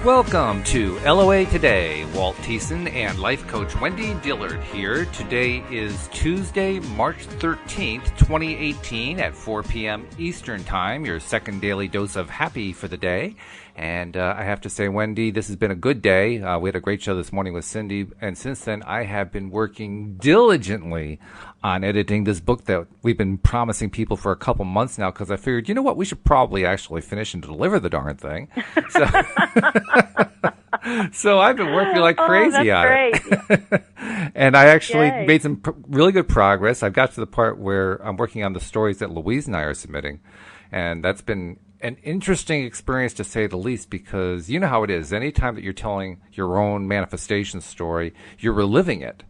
Welcome to LOA Today. Walt Thiessen and life coach Wendy Dillard here. Today is Tuesday, March 13th, 2018 at 4 p.m. Eastern Time, your second daily dose of happy for the day. And I have to say, Wendy, this has been a good day. We had a great show this morning with Cindy. And since then, I have been working diligently on editing this book that we've been promising people for a couple months now, because I figured, you know what, we should probably actually finish and deliver the darn thing. So, so I've been working like crazy on it. And I actually made some really good progress. I've got to the part where I'm working on the stories that Louise and I are submitting. And that's been an interesting experience, to say the least, because you know how it is. Anytime that you're telling your own manifestation story, you're reliving it.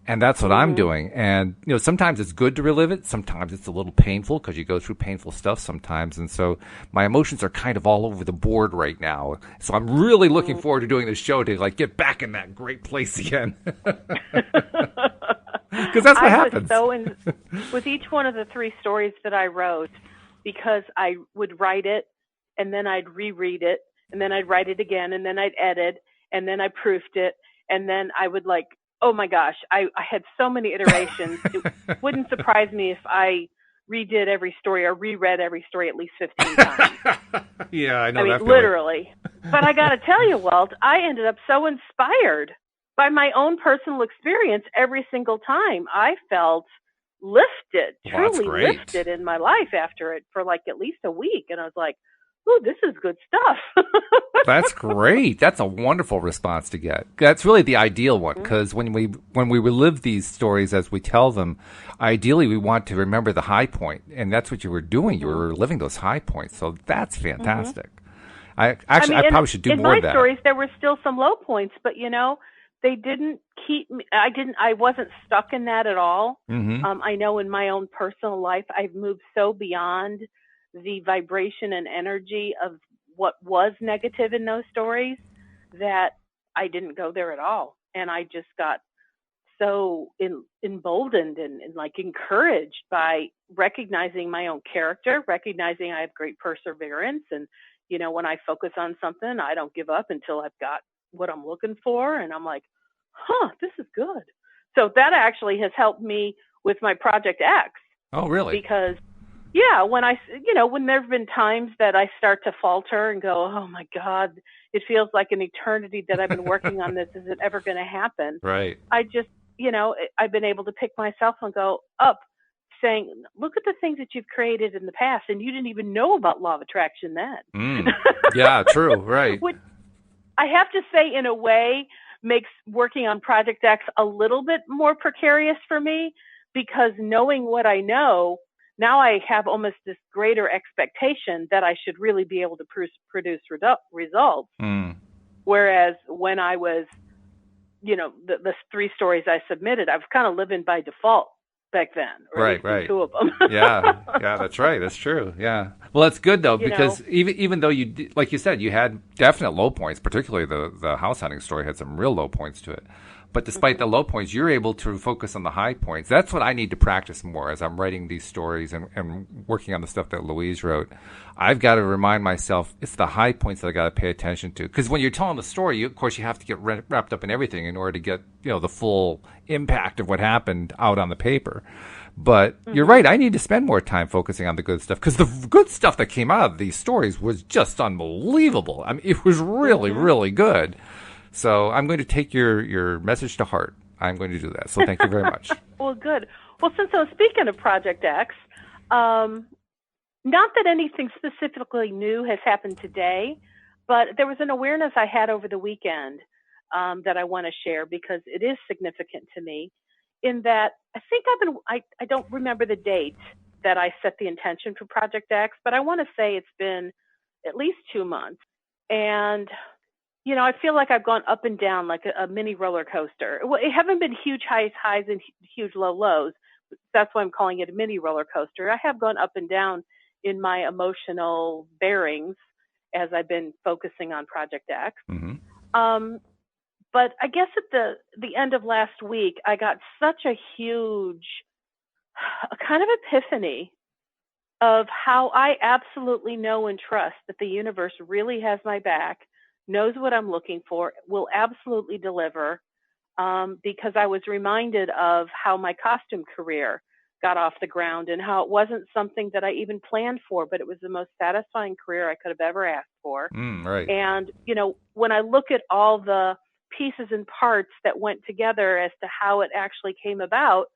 And that's what I'm doing. And, you know, sometimes it's good to relive it. Sometimes it's a little painful because you go through painful stuff sometimes. And so my emotions are kind of all over the board right now. So I'm really looking forward to doing this show to, like, get back in that great place again. Because that's what happens. With each one of the three stories that I wrote, because I would write it, and then I'd reread it, and then I'd write it again, and then I'd edit, and then I proofed it, and then I would, like, oh my gosh, I had so many iterations. It wouldn't surprise me if I redid every story or reread every story at least 15 times. Yeah, I know that. I mean, literally. But I got to tell you, Walt, I ended up so inspired by my own personal experience every single time. I felt lifted, truly lifted in my life after it for like at least a week. And I was like, ooh, this is good stuff. That's great. That's a wonderful response to get. That's really the ideal one, because when we relive these stories as we tell them, ideally we want to remember the high point, and that's what you were doing. You were living those high points, so that's fantastic. I probably should do more of that. In my stories, there were still some low points, but you know, they didn't keep me. I wasn't stuck in that at all. I know in my own personal life, I've moved so beyond the vibration and energy of what was negative in those stories that I didn't go there at all. And I just got so emboldened and like encouraged by recognizing my own character, recognizing I have great perseverance. And, you know, when I focus on something, I don't give up until I've got what I'm looking for. And I'm like, this is good. So that actually has helped me with my Project X. Oh, really? Because yeah, when there have been times that I start to falter and go, oh my God, it feels like an eternity that I've been working on this. Is it ever going to happen? Right. I just, I've been able to pick myself and go up saying, look at the things that you've created in the past, and you didn't even know about law of attraction then. Yeah, true. Right. Which I have to say, in a way, makes working on Project X a little bit more precarious for me, because knowing what I know, now I have almost this greater expectation that I should really be able to produce results. Whereas when I was, the three stories I submitted, I was kind of living by default back then. Right. Two of them. Yeah, that's right. That's true. Yeah. Well, that's good though, because even though you, like you said, you had definite low points, particularly the house hunting story had some real low points to it. But despite the low points, you're able to focus on the high points. That's what I need to practice more as I'm writing these stories and working on the stuff that Louise wrote. I've got to remind myself it's the high points that I got to pay attention to. Because when you're telling the story, of course, you have to get wrapped up in everything in order to get the full impact of what happened out on the paper. But you're right. I need to spend more time focusing on the good stuff, because the good stuff that came out of these stories was just unbelievable. I mean, it was really, really good. So I'm going to take your message to heart. I'm going to do that. So thank you very much. Well, good. Well, since I'm speaking of Project X, not that anything specifically new has happened today, but there was an awareness I had over the weekend that I want to share, because it is significant to me, in that I think I don't remember the date that I set the intention for Project X, but I want to say it's been at least 2 months. And I feel like I've gone up and down like a mini roller coaster. Well, it haven't been huge highs and huge lows. That's why I'm calling it a mini roller coaster. I have gone up and down in my emotional bearings as I've been focusing on Project X. But I guess at the end of last week, I got such a huge kind of epiphany of how I absolutely know and trust that the universe really has my back, knows what I'm looking for, will absolutely deliver, because I was reminded of how my costume career got off the ground and how it wasn't something that I even planned for, but it was the most satisfying career I could have ever asked for. Right. And, when I look at all the pieces and parts that went together as to how it actually came about,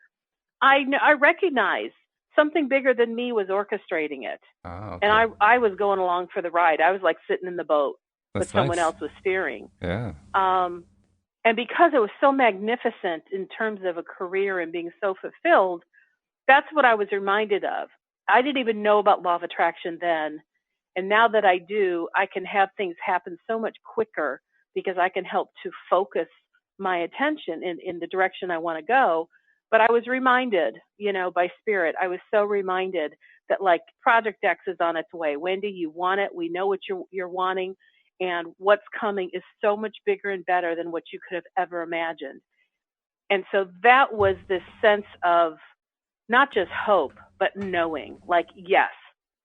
I recognize something bigger than me was orchestrating it. Okay. And I was going along for the ride. I was like sitting in the boat, but someone else was steering. Yeah. And because it was so magnificent in terms of a career and being so fulfilled, that's what I was reminded of. I didn't even know about law of attraction then. And now that I do, I can have things happen so much quicker because I can help to focus my attention in the direction I want to go. But I was reminded, by spirit, I was so reminded that like Project X is on its way. Wendy, you want it. We know what you're wanting. And what's coming is so much bigger and better than what you could have ever imagined. And so that was this sense of not just hope, but knowing, like, yes,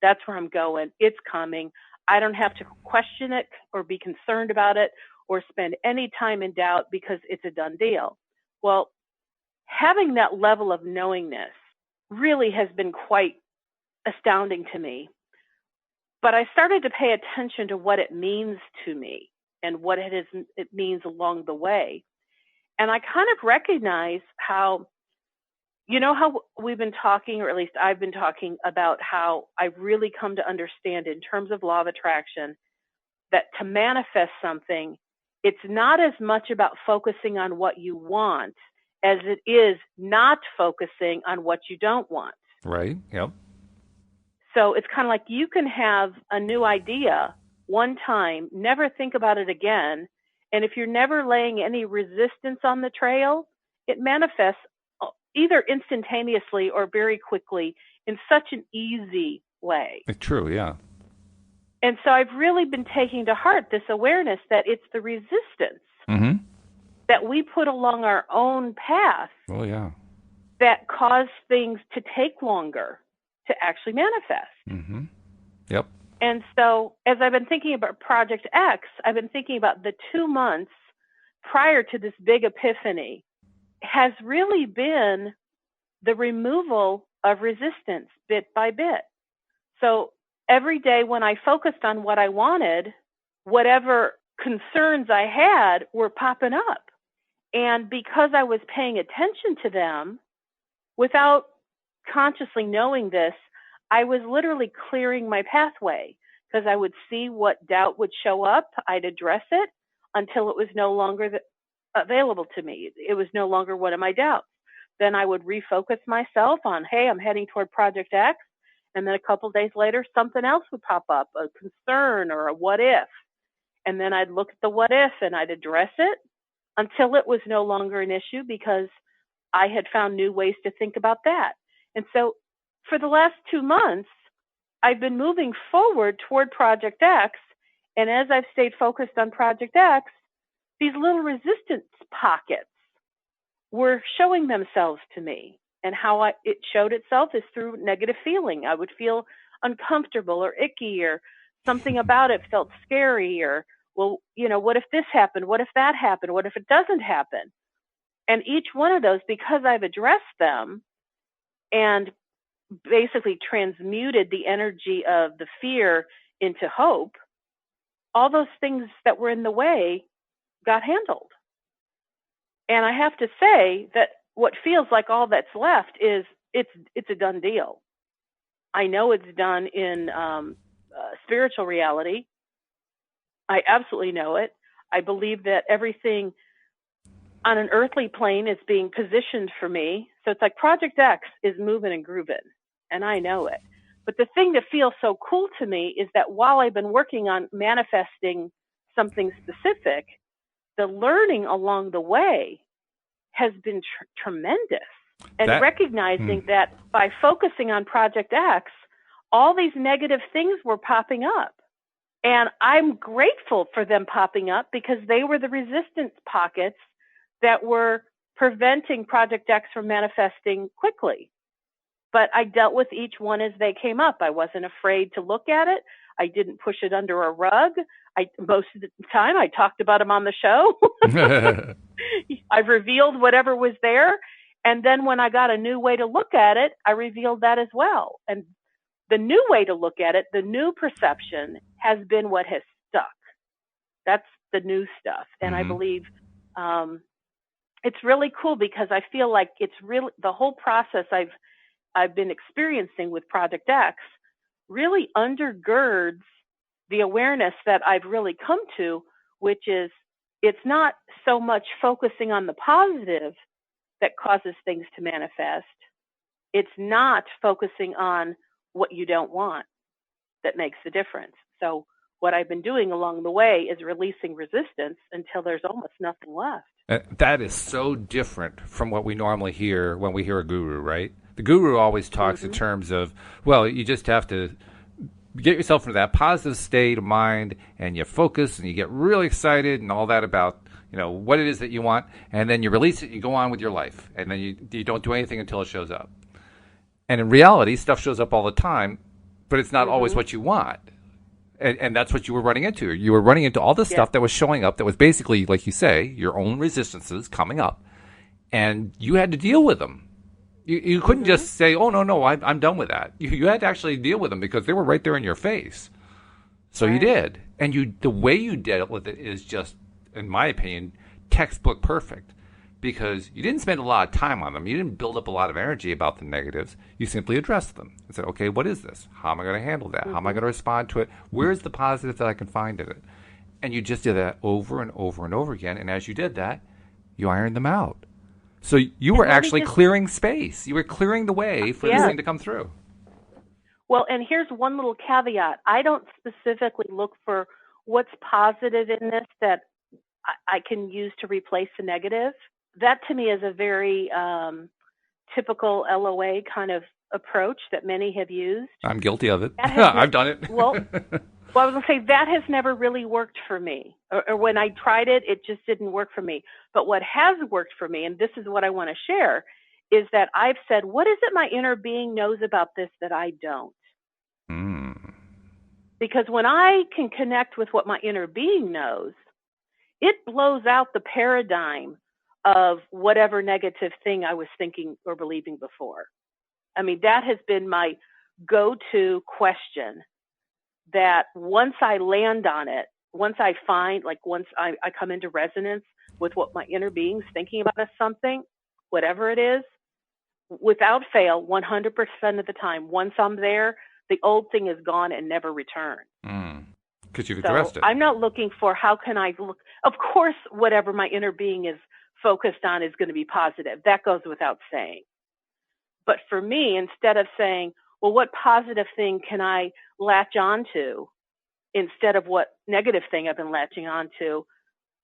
that's where I'm going. It's coming. I don't have to question it or be concerned about it or spend any time in doubt because it's a done deal. Well, having that level of knowingness really has been quite astounding to me. But I started to pay attention to what it means to me and what it means along the way. And I kind of recognize how, how we've been talking, or at least I've been talking about how I've really come to understand in terms of law of attraction that to manifest something, it's not as much about focusing on what you want as it is not focusing on what you don't want. Right. Yep. So it's kind of like you can have a new idea one time, never think about it again. And if you're never laying any resistance on the trail, it manifests either instantaneously or very quickly in such an easy way. True, yeah. And so I've really been taking to heart this awareness that it's the resistance that we put along our own path that cause things to take longer to actually manifest. Yep. And so as I've been thinking about Project X, I've been thinking about the 2 months prior to this big epiphany has really been the removal of resistance bit by bit. So every day when I focused on what I wanted, whatever concerns I had were popping up. And because I was paying attention to them without consciously knowing this, I was literally clearing my pathway because I would see what doubt would show up. I'd address it until it was no longer available to me. It was no longer one of my doubts. Then I would refocus myself on, hey, I'm heading toward Project X. And then a couple of days later, something else would pop up, a concern or a what if. And then I'd look at the what if and I'd address it until it was no longer an issue because I had found new ways to think about that. And so for the last 2 months, I've been moving forward toward Project X. And as I've stayed focused on Project X, these little resistance pockets were showing themselves to me. And how it showed itself is through negative feeling. I would feel uncomfortable or icky or something about it felt scary or, well, what if this happened? What if that happened? What if it doesn't happen? And each one of those, because I've addressed them and basically transmuted the energy of the fear into hope, all those things that were in the way got handled. And I have to say that what feels like all that's left is it's a done deal. I know it's done in spiritual reality. I absolutely know it. I believe that everything on an earthly plane is being positioned for me. So it's like Project X is moving and grooving, and I know it. But the thing that feels so cool to me is that while I've been working on manifesting something specific, the learning along the way has been tremendous. And recognizing that by focusing on Project X, all these negative things were popping up. And I'm grateful for them popping up because they were the resistance pockets that were preventing Project X from manifesting quickly. But I dealt with each one as they came up. I wasn't afraid to look at it. I didn't push it under a rug. most of the time I talked about them on the show. I've revealed whatever was there. And then when I got a new way to look at it, I revealed that as well. And the new way to look at it, the new perception has been what has stuck. That's the new stuff. And I believe it's really cool because I feel like it's really the whole process I've been experiencing with Project X really undergirds the awareness that I've really come to, which is it's not so much focusing on the positive that causes things to manifest. It's not focusing on what you don't want that makes the difference. So what I've been doing along the way is releasing resistance until there's almost nothing left. That is so different from what we normally hear when we hear a guru, right? The guru always talks in terms of, well, you just have to get yourself into that positive state of mind and you focus and you get really excited and all that about, what it is that you want, and then you release it and you go on with your life, and then you don't do anything until it shows up. And in reality, stuff shows up all the time, but it's not always what you want. And that's what you were running into. You were running into all this stuff that was showing up that was basically, like you say, your own resistances coming up, and you had to deal with them. You couldn't just say, oh, no, I'm done with that. You had to actually deal with them because they were right there in your face. So you did. And the way you dealt with it is just, in my opinion, textbook perfect, because you didn't spend a lot of time on them. You didn't build up a lot of energy about the negatives. You simply addressed them and said, okay, what is this? How am I going to handle that? How am I going to respond to it? Where's the positive that I can find in it? And you just did that over and over and over again. And as you did that, you ironed them out. So you were actually clearing space. You were clearing the way for this thing to come through. Well, and here's one little caveat. I don't specifically look for what's positive in this that I can use to replace the negative. That to me is a very typical LOA kind of approach that many have used. I'm guilty of it. I've done it. Well, I was going to say that has never really worked for me. Or when I tried it, it just didn't work for me. But what has worked for me, and this is what I want to share, is that I've said, what is it my inner being knows about this that I don't? Because when I can connect with what my inner being knows, it blows out the paradigm of whatever negative thing I was thinking or believing before. I mean, that has been my go-to question, that once I land on it, once I find, like once I come into resonance with what my inner being's thinking about something, whatever it is, without fail, 100% of the time, once I'm there, the old thing is gone and never returned. Because you've addressed it. I'm not looking for how can I look. Of course, whatever my inner being is focused on is going to be positive. That goes without saying. But for me, instead of saying, well, what positive thing can I latch on to instead of what negative thing I've been latching on to,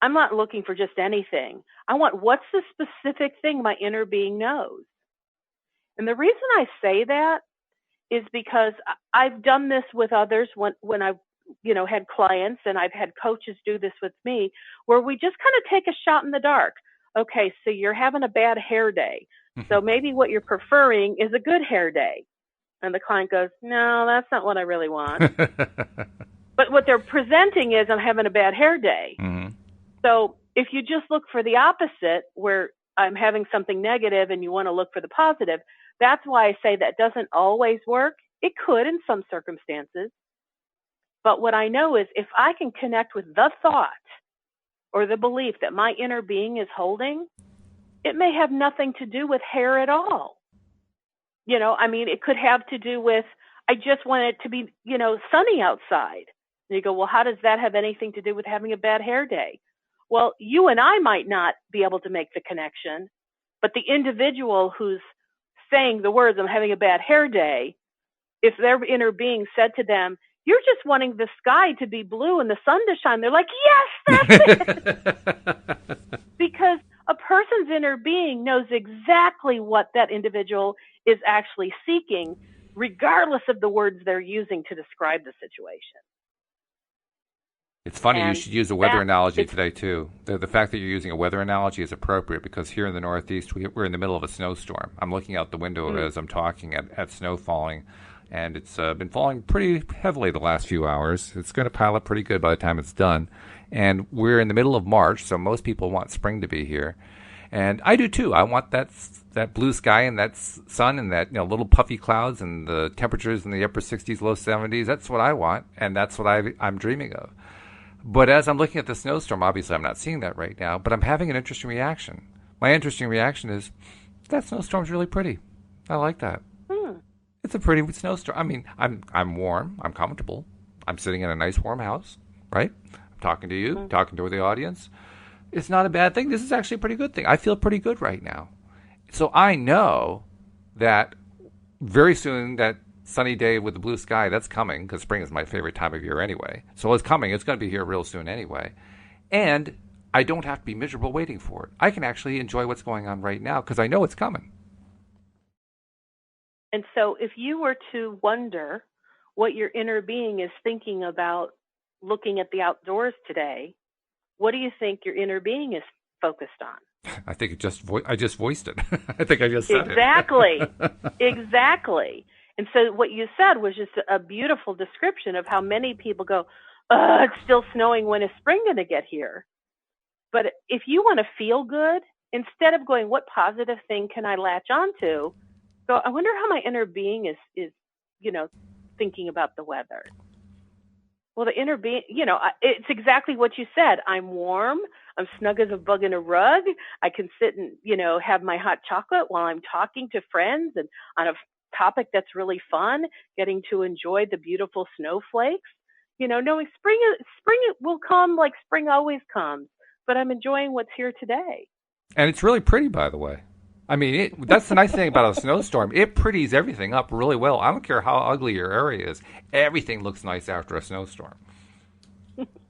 I'm not looking for just anything. I want what's the specific thing my inner being knows. And the reason I say that is because I've done this with others when I've had clients, and I've had coaches do this with me, where we just kind of take a shot in the dark. Okay, so you're having a bad hair day. So maybe what you're preferring is a good hair day. And the client goes, no, that's not what I really want. But what they're presenting is, I'm having a bad hair day. So if you just look for the opposite, where I'm having something negative and you want to look for the positive, that's why I say that doesn't always work. It could in some circumstances. But what I know is if I can connect with the thought or the belief that my inner being is holding, it may have nothing to do with hair at all. It could have to do with, I just want it to be, sunny outside. And you go, well, how does that have anything to do with having a bad hair day? Well, you and I might not be able to make the connection, but the individual who's saying the words, I'm having a bad hair day, if their inner being said to them, you're just wanting the sky to be blue and the sun to shine, they're like, yes, that's it. Because a person's inner being knows exactly what that individual is actually seeking, regardless of the words they're using to describe the situation. It's funny, you should use a weather analogy today, too. The fact that you're using a weather analogy is appropriate because here in the Northeast, we're in the middle of a snowstorm. I'm looking out the window as I'm talking at snow falling. And it's been falling pretty heavily the last few hours. It's going to pile up pretty good by the time it's done. And we're in the middle of March, so most people want spring to be here. And I do too. I want that blue sky and that sun and that little puffy clouds and the temperatures in the upper 60s, low 70s. That's what I want, and that's what I'm dreaming of. But as I'm looking at the snowstorm, obviously I'm not seeing that right now, but I'm having an interesting reaction. My interesting reaction is, that snowstorm's really pretty. I like that. It's a pretty snowstorm. I mean, I'm warm. I'm comfortable. I'm sitting in a nice warm house, right? I'm talking to you, talking to the audience. It's not a bad thing. This is actually a pretty good thing. I feel pretty good right now. So I know that very soon that sunny day with the blue sky, that's coming, because spring is my favorite time of year anyway. So it's coming. It's going to be here real soon anyway. And I don't have to be miserable waiting for it. I can actually enjoy what's going on right now because I know it's coming. And so if you were to wonder what your inner being is thinking about looking at the outdoors today, what do you think your inner being is focused on? I think I just voiced it. I think I just said exactly. it. Exactly. And so what you said was just a beautiful description of how many people go, it's still snowing. When is spring going to get here? But if you want to feel good, instead of going, what positive thing can I latch onto? So I wonder how my inner being is thinking about the weather. Well, the inner being, it's exactly what you said. I'm warm. I'm snug as a bug in a rug. I can sit and, have my hot chocolate while I'm talking to friends and on a topic that's really fun, getting to enjoy the beautiful snowflakes, knowing spring will come like spring always comes, but I'm enjoying what's here today. And it's really pretty, by the way. I mean, that's the nice thing about a snowstorm. It pretties everything up really well. I don't care how ugly your area is. Everything looks nice after a snowstorm.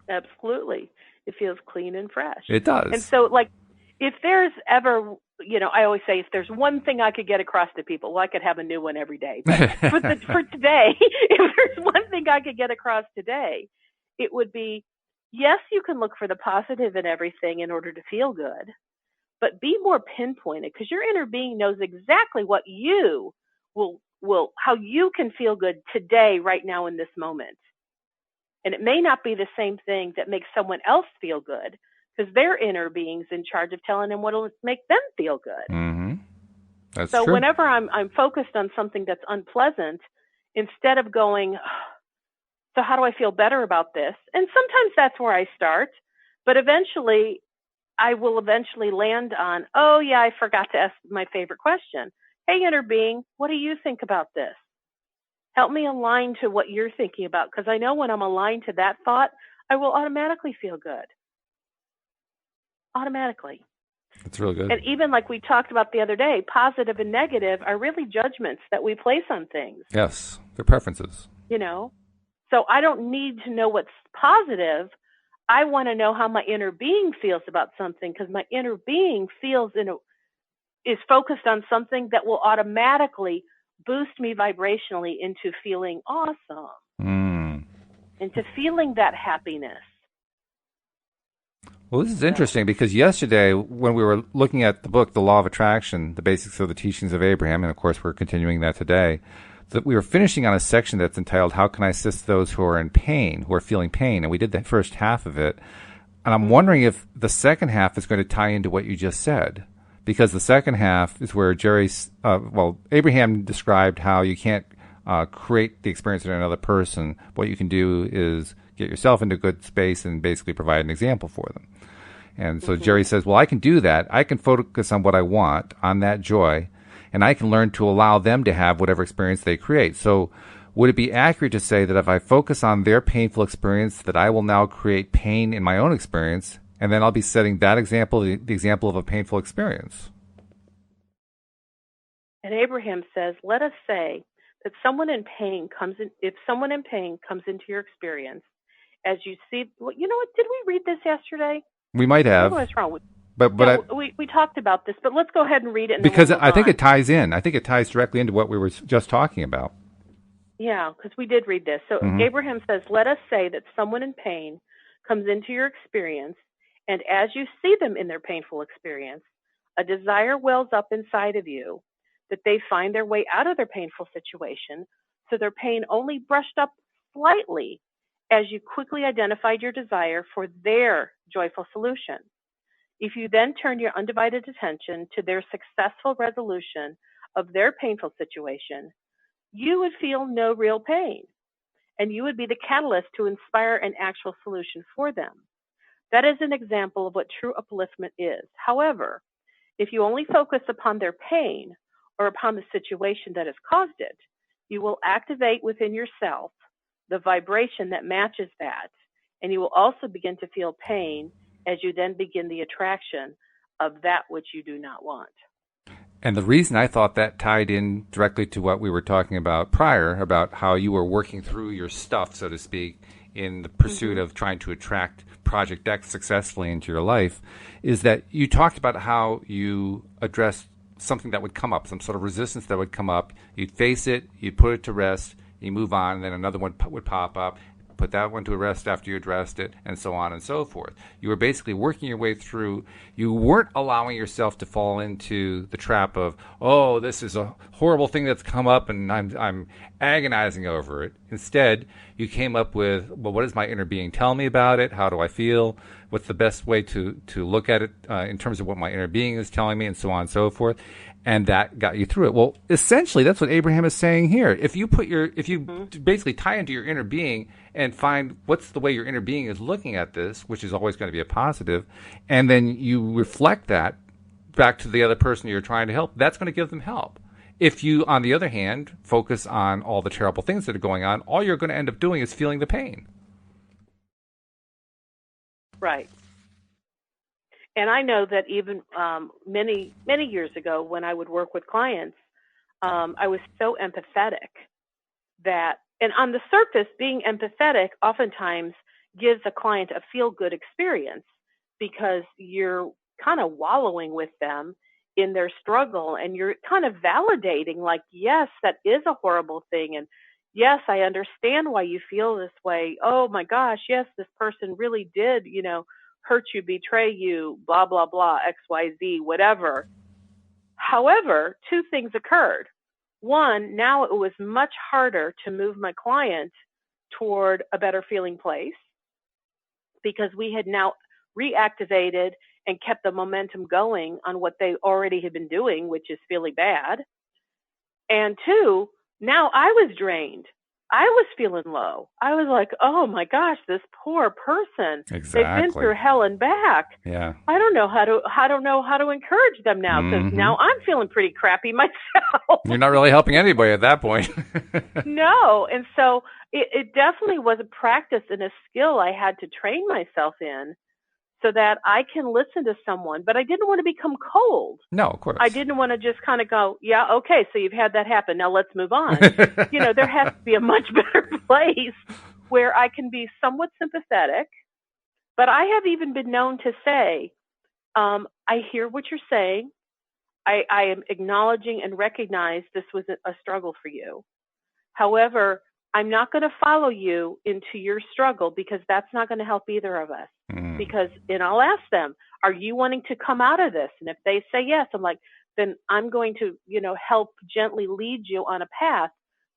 Absolutely. It feels clean and fresh. It does. And so, if there's ever, I always say, if there's one thing I could get across to people, well, I could have a new one every day. But for today, if there's one thing I could get across today, it would be, yes, you can look for the positive in everything in order to feel good. But be more pinpointed, because your inner being knows exactly what you how you can feel good today, right now, in this moment. And it may not be the same thing that makes someone else feel good, because their inner being's in charge of telling them what will make them feel good. Mm-hmm. That's so true. Whenever I'm focused on something that's unpleasant, instead of going, so how do I feel better about this? And sometimes that's where I start, but eventually I will land on, oh, yeah, I forgot to ask my favorite question. Hey, inner being, what do you think about this? Help me align to what you're thinking about, because I know when I'm aligned to that thought, I will automatically feel good. Automatically. That's really good. And even like we talked about the other day, positive and negative are really judgments that we place on things. Yes, they're preferences. So I don't need to know what's positive. I want to know how my inner being feels about something, because my inner being is focused on something that will automatically boost me vibrationally into feeling awesome, into feeling that happiness. Well, this is interesting, because yesterday when we were looking at the book, The Law of Attraction, the basics of the teachings of Abraham, and of course we're continuing that today, that we were finishing on a section that's entitled, How Can I Assist Those Who Are in Pain, who are feeling pain? And we did the first half of it. And I'm wondering if the second half is going to tie into what you just said, because the second half is where Abraham described how you can't create the experience in another person. What you can do is get yourself into a good space and basically provide an example for them. And so Jerry says, well, I can do that. I can focus on what I want, on that joy, and I can learn to allow them to have whatever experience they create. So would it be accurate to say that if I focus on their painful experience, that I will now create pain in my own experience, and then I'll be setting that example, the example of a painful experience? And Abraham says, let us say that someone in pain if someone in pain comes into your experience, as you see, well, you know what, did we read this yesterday? We might have. What's wrong? We talked about this, but let's go ahead and read it. Because I think it ties in. I think it ties directly into what we were just talking about. Yeah, because we did read this. So Abraham says, let us say that someone in pain comes into your experience, and as you see them in their painful experience, a desire wells up inside of you that they find their way out of their painful situation so their pain only brushed up slightly as you quickly identified your desire for their joyful solution. If you then turn your undivided attention to their successful resolution of their painful situation, you would feel no real pain, and you would be the catalyst to inspire an actual solution for them. That is an example of what true upliftment is. However, if you only focus upon their pain or upon the situation that has caused it, you will activate within yourself the vibration that matches that, and you will also begin to feel pain as you then begin the attraction of that which you do not want. And the reason I thought that tied in directly to what we were talking about prior, about how you were working through your stuff, so to speak, in the pursuit of trying to attract Project X successfully into your life, is that you talked about how you addressed something that would come up, some sort of resistance that would come up. You'd face it, you'd put it to rest, you move on, and then another one would pop up, put that one to rest after you addressed it, and so on and so forth. You were basically working your way through. You weren't allowing yourself to fall into the trap of, oh, this is a horrible thing that's come up and I'm agonizing over it. Instead, you came up with, well, what does my inner being tell me about it? How do I feel? What's the best way to look at it in terms of what my inner being is telling me, and so on and so forth. And that got you through it. Well, essentially, that's what Abraham is saying here. If you basically tie into your inner being and find what's the way your inner being is looking at this, which is always going to be a positive, and then you reflect that back to the other person you're trying to help, that's going to give them help. If you, on the other hand, focus on all the terrible things that are going on, all you're going to end up doing is feeling the pain. Right. And I know that even many years ago when I would work with clients, I was so empathetic that, and on the surface, being empathetic oftentimes gives a client a feel-good experience because you're kind of wallowing with them in their struggle and you're kind of validating, like, yes, that is a horrible thing. And yes, I understand why you feel this way. Oh my gosh, yes, this person really did, hurt you, betray you, blah, blah, blah, XYZ, whatever. However, two things occurred. One, now it was much harder to move my client toward a better feeling place because we had now reactivated and kept the momentum going on what they already had been doing, which is feeling bad. And two, now I was drained. I was feeling low. I was like, oh my gosh, this poor person. Exactly. They've been through hell and back. Yeah. I don't know how to encourage them now because now I'm feeling pretty crappy myself. You're not really helping anybody at that point. No. And so it definitely was a practice and a skill I had to train myself in so that I can listen to someone, but I didn't want to become cold. No, of course. I didn't want to just kind of go, yeah, okay, so you've had that happen. Now let's move on. There has to be a much better place where I can be somewhat sympathetic, but I have even been known to say, I hear what you're saying. I am acknowledging and recognize this was a struggle for you. However, I'm not going to follow you into your struggle because that's not going to help either of us. And I'll ask them, are you wanting to come out of this? And if they say yes, I'm like, then I'm going to, help gently lead you on a path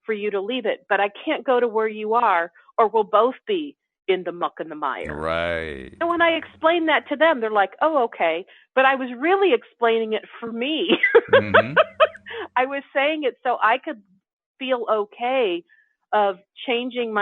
for you to leave it. But I can't go to where you are or we'll both be in the muck and the mire. Right. And when I explain that to them, they're like, oh, okay. But I was really explaining it for me. I was saying it so I could feel okay of changing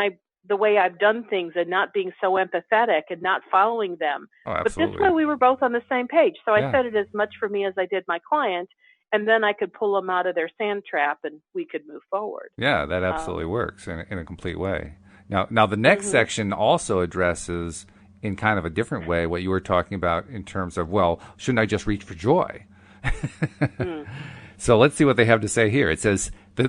the way I've done things and not being so empathetic and not following them. Oh, but absolutely. this way we were both on the same page. So I said it as much for me as I did my client, and then I could pull them out of their sand trap and we could move forward. Yeah, that absolutely works in a complete way. Now the next section also addresses in kind of a different way what you were talking about in terms of, well, shouldn't I just reach for joy? So let's see what they have to say here. It says the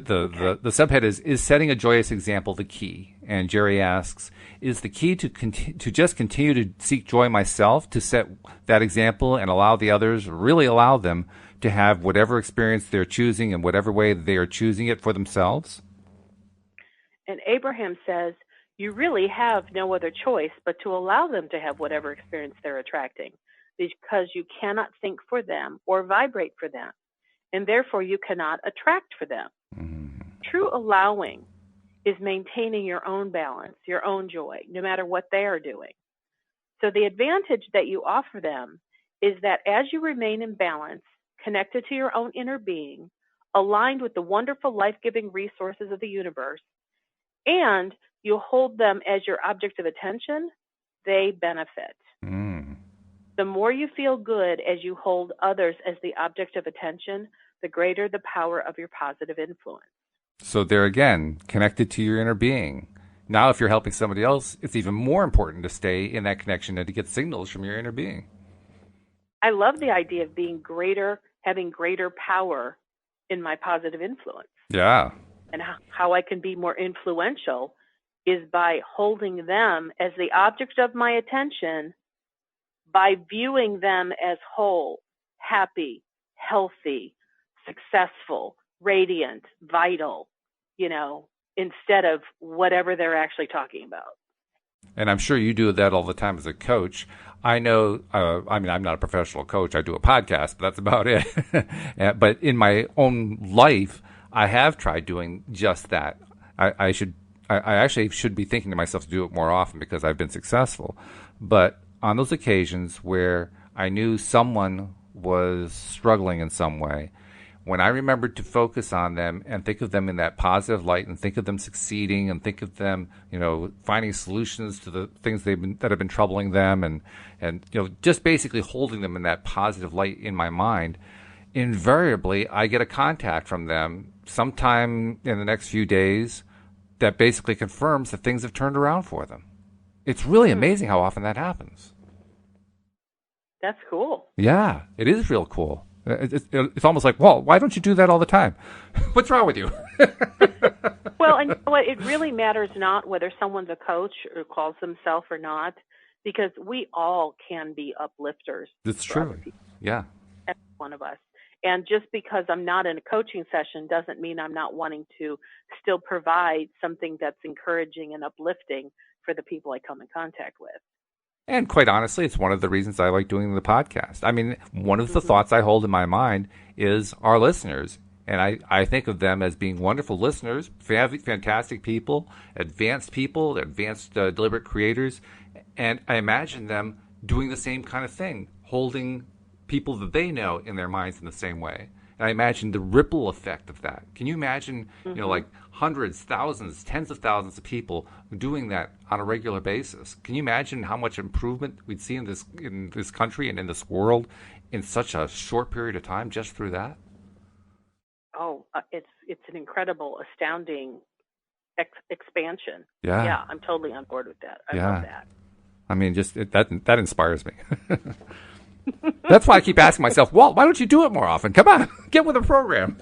subhead is setting a joyous example the key? And Jerry asks, is the key to just continue to seek joy myself, to set that example and allow the others, really allow them to have whatever experience they're choosing in whatever way they are choosing it for themselves? And Abraham says, you really have no other choice but to allow them to have whatever experience they're attracting, because you cannot think for them or vibrate for them, and therefore you cannot attract for them. True allowing is maintaining your own balance, your own joy, no matter what they are doing. So the advantage that you offer them is that as you remain in balance, connected to your own inner being, aligned with the wonderful life-giving resources of the universe, and you hold them as your object of attention, they benefit. Mm. The more you feel good as you hold others as the object of attention, the greater the power of your positive influence. So there again, connected to your inner being. Now, if you're helping somebody else, it's even more important to stay in that connection and to get signals from your inner being. I love the idea of being greater, having greater power in my positive influence. Yeah. And how I can be more influential is by holding them as the object of my attention, by viewing them as whole, happy, healthy, successful, radiant, vital, instead of whatever they're actually talking about. And I'm sure you do that all the time as a coach. I know, I'm not a professional coach. I do a podcast, but that's about it. But in my own life, I have tried doing just that. I actually should be thinking to myself to do it more often because I've been successful. But on those occasions where I knew someone was struggling in some way, when I remembered to focus on them and think of them in that positive light and think of them succeeding and think of them, finding solutions to the things that have been troubling them and just basically holding them in that positive light in my mind, invariably I get a contact from them sometime in the next few days that basically confirms that things have turned around for them. It's really amazing how often that happens. That's cool. Yeah, it is real cool. It's almost like, well, why don't you do that all the time? What's wrong with you? Well, and you know what? It really matters not whether someone's a coach or calls themselves or not, because we all can be uplifters. That's true. Yeah. Every one of us. And just because I'm not in a coaching session doesn't mean I'm not wanting to still provide something that's encouraging and uplifting for the people I come in contact with. And quite honestly, it's one of the reasons I like doing the podcast. I mean, one of the thoughts I hold in my mind is our listeners. And I think of them as being wonderful listeners, fantastic people, advanced deliberate creators. And I imagine them doing the same kind of thing, holding people that they know in their minds in the same way. And I imagine the ripple effect of that. Can you imagine, like hundreds, thousands, tens of thousands of people doing that on a regular basis? Can you imagine how much improvement we'd see in this country and in this world in such a short period of time just through that? Oh, it's an incredible, astounding expansion. Yeah. Yeah, I'm totally on board with that. I love that. I mean, just that inspires me. That's why I keep asking myself, Walt, why don't you do it more often? Come on, get with the program.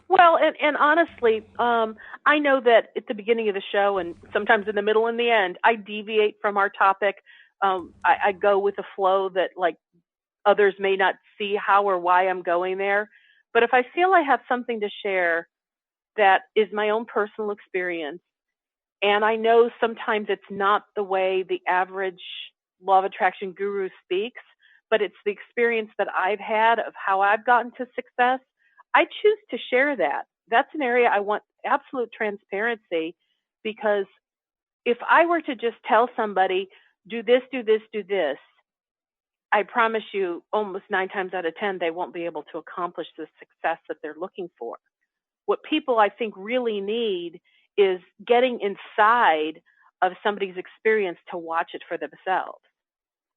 Well, and honestly, I know that at the beginning of the show and sometimes in the middle and the end, I deviate from our topic. I go with a flow that like others may not see how or why I'm going there. But if I feel I have something to share that is my own personal experience, and I know sometimes it's not the way the average law of attraction guru speaks, but it's the experience that I've had of how I've gotten to success, I choose to share that. That's an area I want absolute transparency, because if I were to just tell somebody, do this, do this, do this, I promise you almost 9 times out of 10, they won't be able to accomplish the success that they're looking for. What people I think really need is getting inside of somebody's experience to watch it for themselves.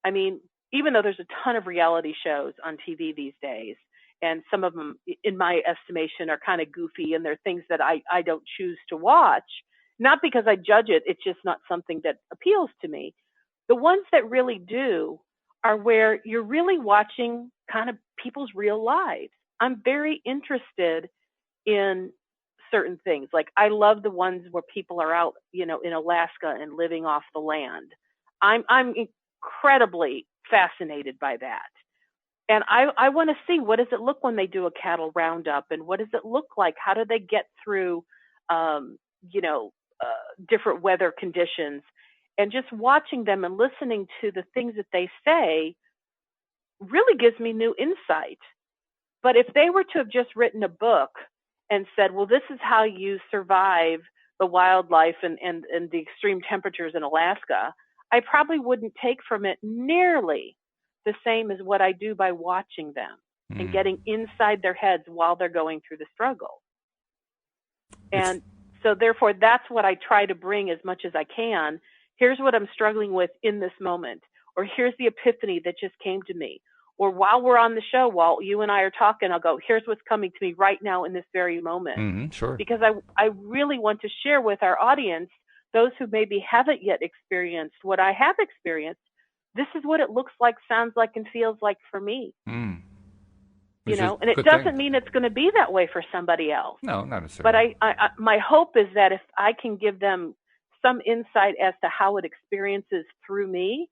I mean, even though there's a ton of reality shows on TV these days, and some of them, in my estimation, are kind of goofy and they're things that I don't choose to watch, not because I judge it, it's just not something that appeals to me. The ones that really do are where you're really watching kind of people's real lives. I'm very interested in certain things. Like I love the ones where people are out, in Alaska and living off the land. I'm incredibly fascinated by that. And I want to see, what does it look when they do a cattle roundup, and what does it look like? How do they get through, different weather conditions? And just watching them and listening to the things that they say really gives me new insight. But if they were to have just written a book and said, well, this is how you survive the wildlife and the extreme temperatures in Alaska, I probably wouldn't take from it nearly the same as what I do by watching them and getting inside their heads while they're going through the struggle. And so therefore, that's what I try to bring as much as I can. Here's what I'm struggling with in this moment, or here's the epiphany that just came to me. Or while we're on the show, while you and I are talking, I'll go, here's what's coming to me right now in this very moment. Sure. Because I really want to share with our audience, those who maybe haven't yet experienced what I have experienced, this is what it looks like, sounds like, and feels like for me. You know, and it doesn't mean it's going to be that way for somebody else. No, not necessarily. But I my hope is that if I can give them some insight as to how it experiences through me,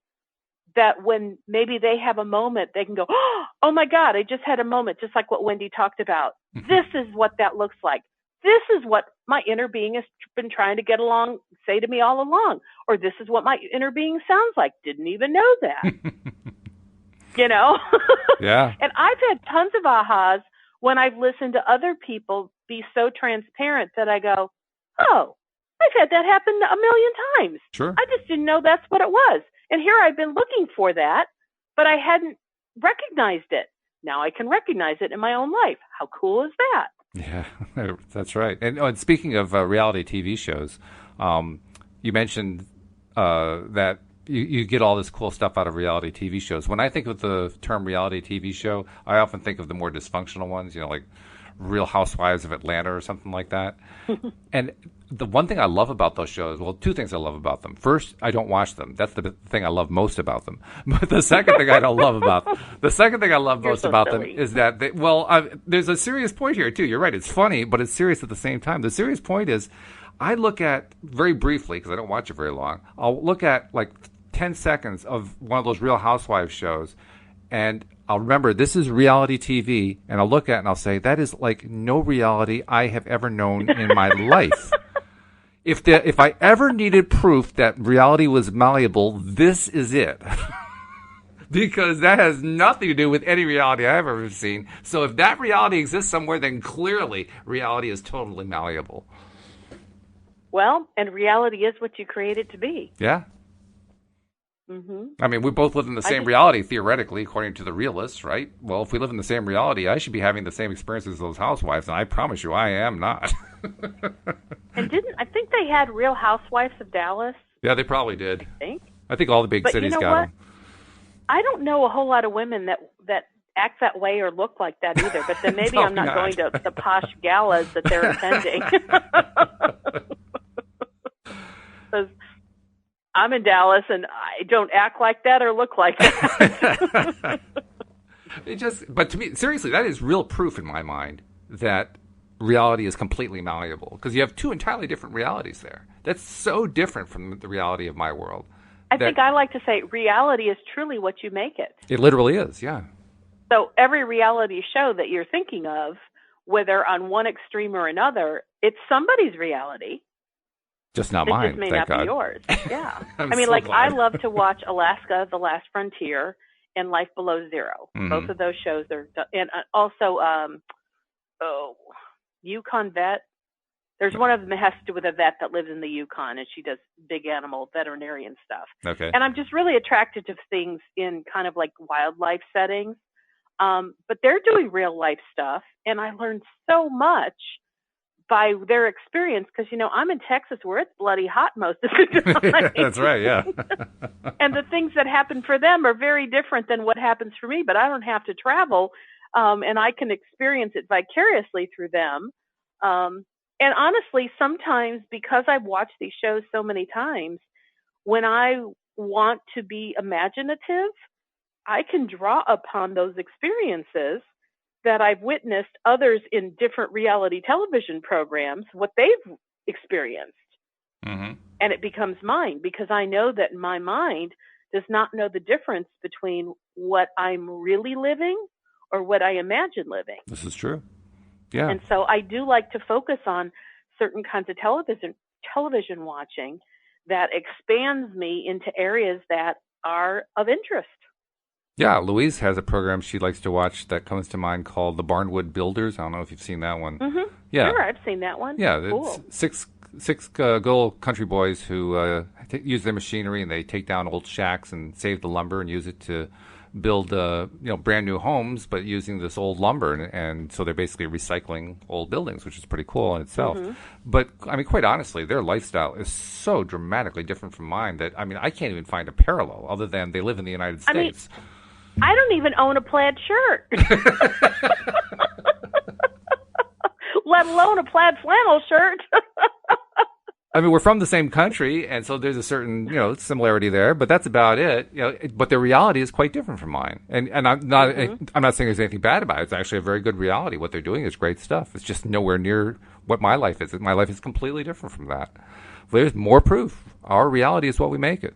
that when maybe they have a moment, they can go, oh my God, I just had a moment, just like what Wendy talked about. This is what that looks like. This is what my inner being has been trying to say to me all along. Or this is what my inner being sounds like. Didn't even know that. You know? Yeah. And I've had tons of ahas when I've listened to other people be so transparent that I go, oh, I've had that happen a million times. Sure. I just didn't know that's what it was. And here I've been looking for that, but I hadn't recognized it. Now I can recognize it in my own life. How cool is that? Yeah, that's right. And speaking of reality TV shows, you mentioned that you get all this cool stuff out of reality TV shows. When I think of the term reality TV show, I often think of the more dysfunctional ones, you know, like Real Housewives of Atlanta or something like that. And the one thing I love about those shows, well, two things I love about them. First, I don't watch them. That's the thing I love most about them. But the second thing I love most about them is that there's a serious point here too. You're right. It's funny, but it's serious at the same time. The serious point is, I look at very briefly, because I don't watch it very long, I'll look at like 10 seconds of one of those Real Housewives shows, and I'll remember this is reality TV, and I'll look at it and I'll say, that is like no reality I have ever known in my life. If I ever needed proof that reality was malleable, this is it. Because that has nothing to do with any reality I've ever seen. So if that reality exists somewhere, then clearly reality is totally malleable. Well, and reality is what you create it to be. Yeah. I mean, we both live in the same reality, theoretically, according to the realists, right? Well, if we live in the same reality, I should be having the same experiences as those housewives, and I promise you I am not. And I think they had Real Housewives of Dallas? Yeah, they probably did. I think all the big cities got them. I don't know a whole lot of women that act that way or look like that either, but then maybe I'm not going to the posh galas that they're attending. Because I'm in Dallas and I don't act like that or look like that. But to me, seriously, that is real proof in my mind that reality is completely malleable, because you have two entirely different realities there. That's so different from the reality of my world. I think I like to say reality is truly what you make it. It literally is, yeah. So every reality show that you're thinking of, whether on one extreme or another, it's somebody's reality. Just not mine. It just may not be yours. Yeah. I mean, so glad. I love to watch Alaska, The Last Frontier, and Life Below Zero. Both of those shows are, and also, Yukon Vet. There's one of them that has to do with a vet that lives in the Yukon, and she does big animal veterinarian stuff. Okay. And I'm just really attracted to things in kind of like wildlife settings. But they're doing real life stuff, and I learned so much by their experience, because, you know, I'm in Texas where it's bloody hot most of the time. That's right, yeah. And the things that happen for them are very different than what happens for me, but I don't have to travel, and I can experience it vicariously through them. And honestly, sometimes, because I've watched these shows so many times, when I want to be imaginative, I can draw upon those experiences that I've witnessed others in different reality television programs, what they've experienced. And it becomes mine, because I know that my mind does not know the difference between what I'm really living or what I imagine living. This is true. Yeah. And so I do like to focus on certain kinds of television watching that expands me into areas that are of interest. Yeah, Louise has a program she likes to watch that comes to mind called The Barnwood Builders. I don't know if you've seen that one. Yeah. Sure, I've seen that one. Yeah, cool. Six good old country boys who use their machinery and they take down old shacks and save the lumber and use it to build brand new homes, but using this old lumber, and so they're basically recycling old buildings, which is pretty cool in itself. Mm-hmm. But I mean, quite honestly, their lifestyle is so dramatically different from mine that I mean, I can't even find a parallel other than they live in the United States. I don't even own a plaid shirt. Let alone a plaid flannel shirt. I mean, we're from the same country, and so there's a certain, similarity there, but that's about it. But their reality is quite different from mine. And I'm not I'm not saying there's anything bad about it. It's actually a very good reality. What they're doing is great stuff. It's just nowhere near what my life is. My life is completely different from that. There's more proof. Our reality is what we make it.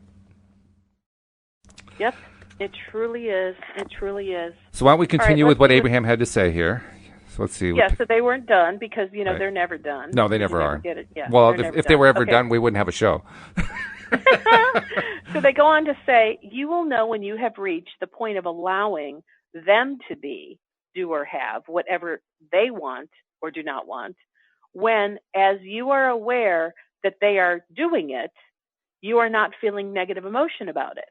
Yep, it truly is. It truly is. So why don't we continue with what Abraham had to say here? So let's see. Yeah, so they weren't done because, right. They're never done. No, they never are. Yeah, well, if they were ever done, we wouldn't have a show. So they go on to say, you will know when you have reached the point of allowing them to be, do or have, whatever they want or do not want, when, as you are aware that they are doing it, you are not feeling negative emotion about it.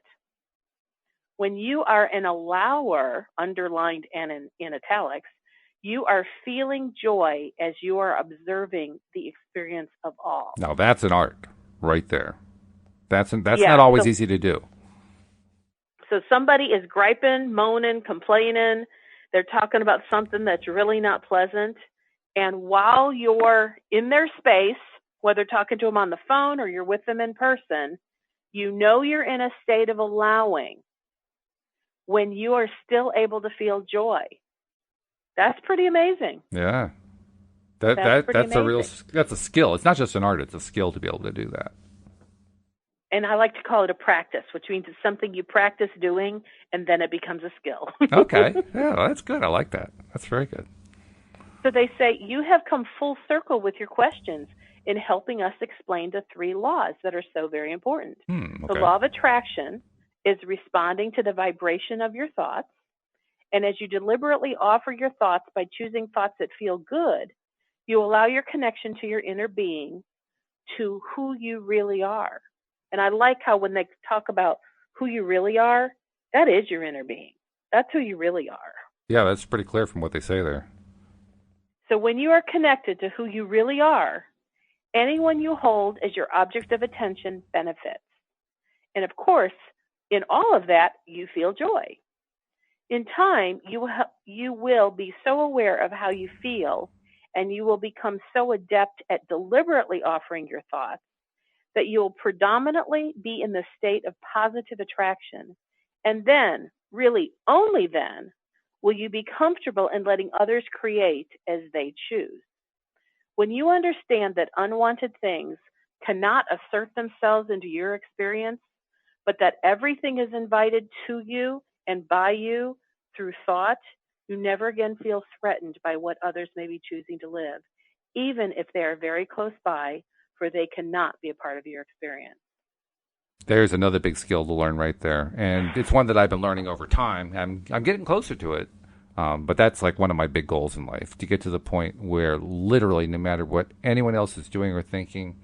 When you are an allower, underlined and in italics, you are feeling joy as you are observing the experience of all. Now that's an art right there. That's not always easy to do. So somebody is griping, moaning, complaining. They're talking about something that's really not pleasant. And while you're in their space, whether talking to them on the phone or you're with them in person, you're in a state of allowing when you are still able to feel joy. That's pretty amazing. Yeah. That's a skill. It's not just an art, it's a skill to be able to do that. And I like to call it a practice, which means it's something you practice doing and then it becomes a skill. Okay. Yeah, that's good. I like that. That's very good. So they say, you have come full circle with your questions in helping us explain the 3 laws that are so very important. Okay. The law of attraction is responding to the vibration of your thoughts. And as you deliberately offer your thoughts by choosing thoughts that feel good, you allow your connection to your inner being, to who you really are. And I like how when they talk about who you really are, that is your inner being. That's who you really are. Yeah, that's pretty clear from what they say there. So when you are connected to who you really are, anyone you hold as your object of attention benefits. And of course, in all of that, you feel joy. In time, you will be so aware of how you feel, and you will become so adept at deliberately offering your thoughts that you will predominantly be in the state of positive attraction. And then, really only then, will you be comfortable in letting others create as they choose. When you understand that unwanted things cannot assert themselves into your experience, but that everything is invited to you and by you through thought, you never again feel threatened by what others may be choosing to live, even if they are very close by, for they cannot be a part of your experience. There's another big skill to learn right there, and it's one that I've been learning over time. I'm getting closer to it, but that's like one of my big goals in life, to get to the point where literally no matter what anyone else is doing or thinking,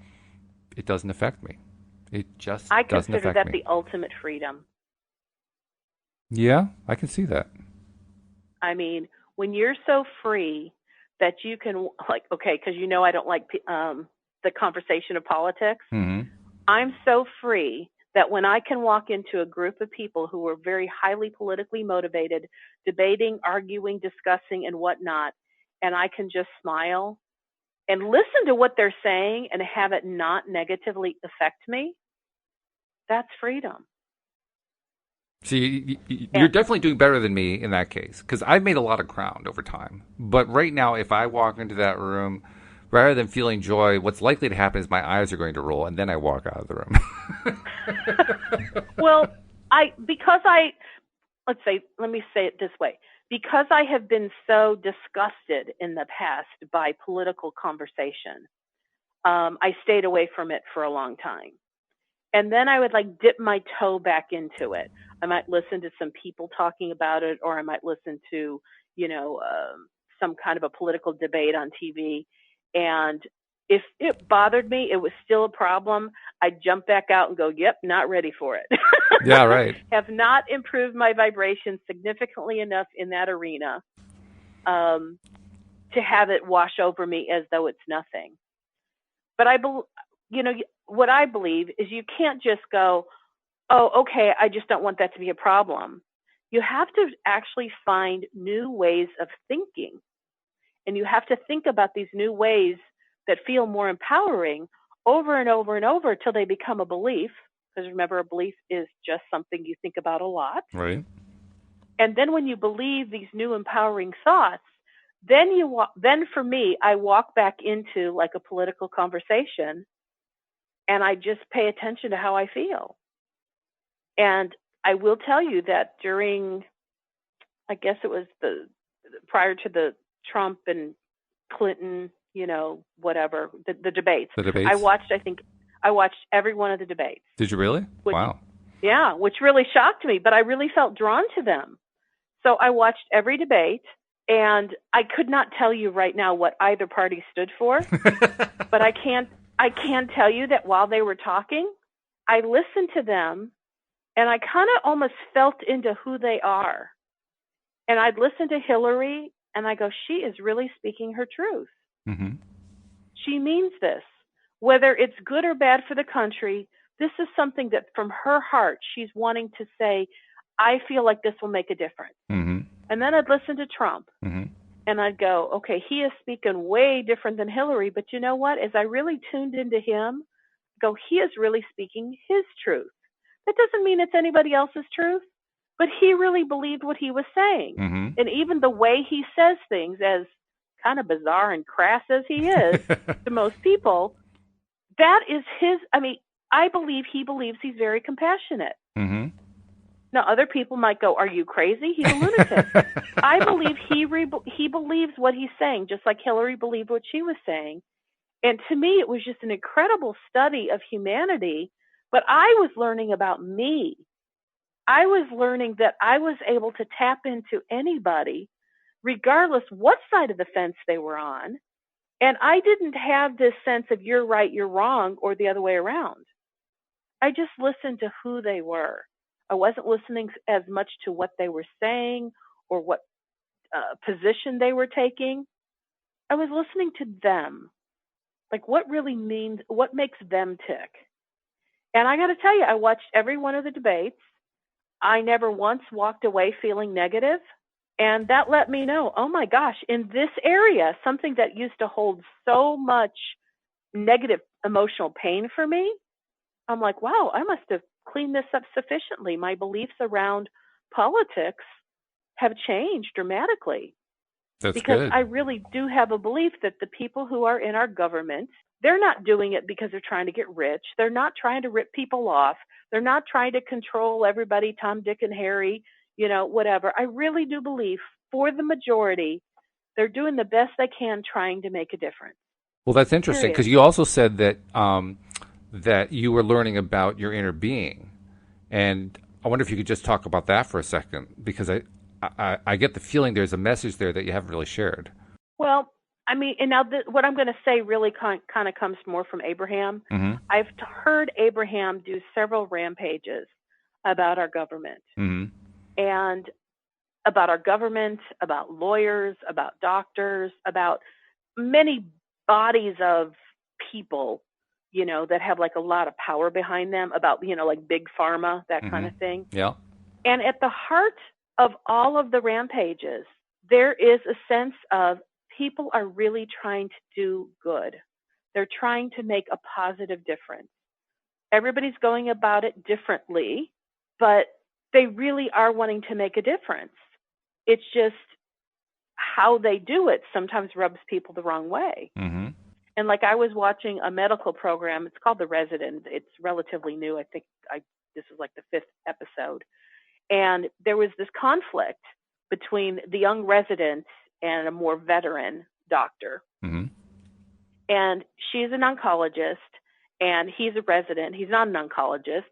it doesn't affect me. It just doesn't affect me. I consider that the ultimate freedom. Yeah, I can see that. I mean, when you're so free that you can, because I don't like the conversation of politics. Mm-hmm. I'm so free that when I can walk into a group of people who are very highly politically motivated, debating, arguing, discussing, and whatnot, and I can just smile and listen to what they're saying and have it not negatively affect me, that's freedom. See, you're definitely doing better than me in that case, because I've made a lot of ground over time. But right now, if I walk into that room, rather than feeling joy, what's likely to happen is my eyes are going to roll, and then I walk out of the room. Well, let me say it this way. Because I have been so disgusted in the past by political conversation, I stayed away from it for a long time. And then I would dip my toe back into it. I might listen to some people talking about it, or I might listen to, some kind of a political debate on TV. And if it bothered me, it was still a problem. I'd jump back out and go, yep, not ready for it. Yeah, right. Have not improved my vibration significantly enough in that arena to have it wash over me as though it's nothing. But what I believe is you can't just go, oh, okay, I just don't want that to be a problem. You have to actually find new ways of thinking. And you have to think about these new ways that feel more empowering over and over and over till they become a belief. Because remember, a belief is just something you think about a lot. Right. And then when you believe these new empowering thoughts, then for me, I walk back into like a political conversation and I just pay attention to how I feel. And I will tell you that during, I guess it was prior to the Trump and Clinton, whatever, the debates. The debates. I watched every one of the debates. Did you really? Wow. Yeah, which really shocked me, but I really felt drawn to them. So I watched every debate, and I could not tell you right now what either party stood for, but I can tell you that while they were talking, I listened to them, and I kind of almost felt into who they are. And I'd listen to Hillary, and I go, she is really speaking her truth. Mm-hmm. She means this. Whether it's good or bad for the country, this is something that from her heart, she's wanting to say, I feel like this will make a difference. Mm-hmm. And then I'd listen to Trump, mm-hmm. and I'd go, okay, he is speaking way different than Hillary, but you know what? As I really tuned into him, he is really speaking his truth. That doesn't mean it's anybody else's truth, but he really believed what he was saying. Mm-hmm. And even the way he says things, as kind of bizarre and crass as he is to most people, that is I believe he believes he's very compassionate. Mm-hmm. Now, other people might go, are you crazy? He's a lunatic. I believe he believes what he's saying, just like Hillary believed what she was saying. And to me, it was just an incredible study of humanity, but I was learning about me. I was learning that I was able to tap into anybody, regardless what side of the fence they were on. And I didn't have this sense of you're right, you're wrong, or the other way around. I just listened to who they were. I wasn't listening as much to what they were saying or what position they were taking. I was listening to them. Like what makes them tick. And I got to tell you, I watched every one of the debates. I never once walked away feeling negative. And that let me know, oh my gosh, in this area, something that used to hold so much negative emotional pain for me, I'm like, wow, I must have cleaned this up sufficiently. My beliefs around politics have changed dramatically. That's because good. I really do have a belief that the people who are in our government, they're not doing it because they're trying to get rich. They're not trying to rip people off. They're not trying to control everybody, Tom, Dick, and Harry, whatever. I really do believe for the majority, they're doing the best they can trying to make a difference. Well, that's interesting because you also said that that you were learning about your inner being. And I wonder if you could just talk about that for a second, because I get the feeling there's a message there that you haven't really shared. Well, and now what I'm going to say really kind of comes more from Abraham. Mm-hmm. I've heard Abraham do several rampages about our government. Mm-hmm. And about our government, about lawyers, about doctors, about many bodies of people, that have like a lot of power behind them, about, like big pharma, that mm-hmm. kind of thing. Yeah. And at the heart of all of the rampages, there is a sense of people are really trying to do good. They're trying to make a positive difference. Everybody's going about it differently, but they really are wanting to make a difference. It's just how they do it sometimes rubs people the wrong way. Mm-hmm. And like I was watching a medical program, it's called The Resident. It's relatively new. I think this is like the 5th episode. And there was this conflict between the young resident and a more veteran doctor. Mm-hmm. And she's an oncologist and he's a resident. He's not an oncologist,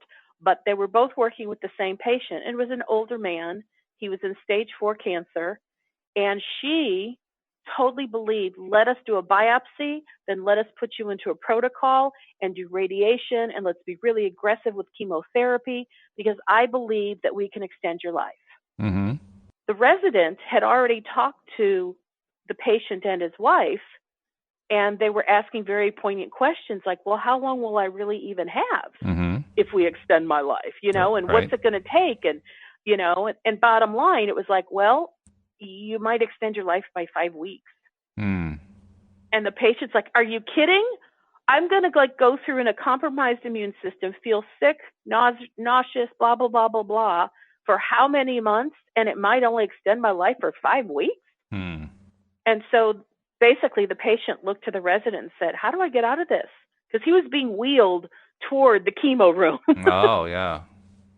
but they were both working with the same patient. It was an older man. He was in stage 4 cancer. And she totally believed, let us do a biopsy, then let us put you into a protocol and do radiation, and let's be really aggressive with chemotherapy, because I believe that we can extend your life. Mm-hmm. The resident had already talked to the patient and his wife, and they were asking very poignant questions like, well, how long will I really even have if we extend my life, and what's it going to take? And, and bottom line, it was like, well, you might extend your life by 5 weeks. Mm. And the patient's like, are you kidding? I'm going to go through in a compromised immune system, feel sick, nauseous, blah, blah, blah, blah, blah, for how many months? And it might only extend my life for 5 weeks. Mm. And so basically the patient looked to the resident and said, how do I get out of this? Because he was being wheeled toward the chemo room. Oh, yeah.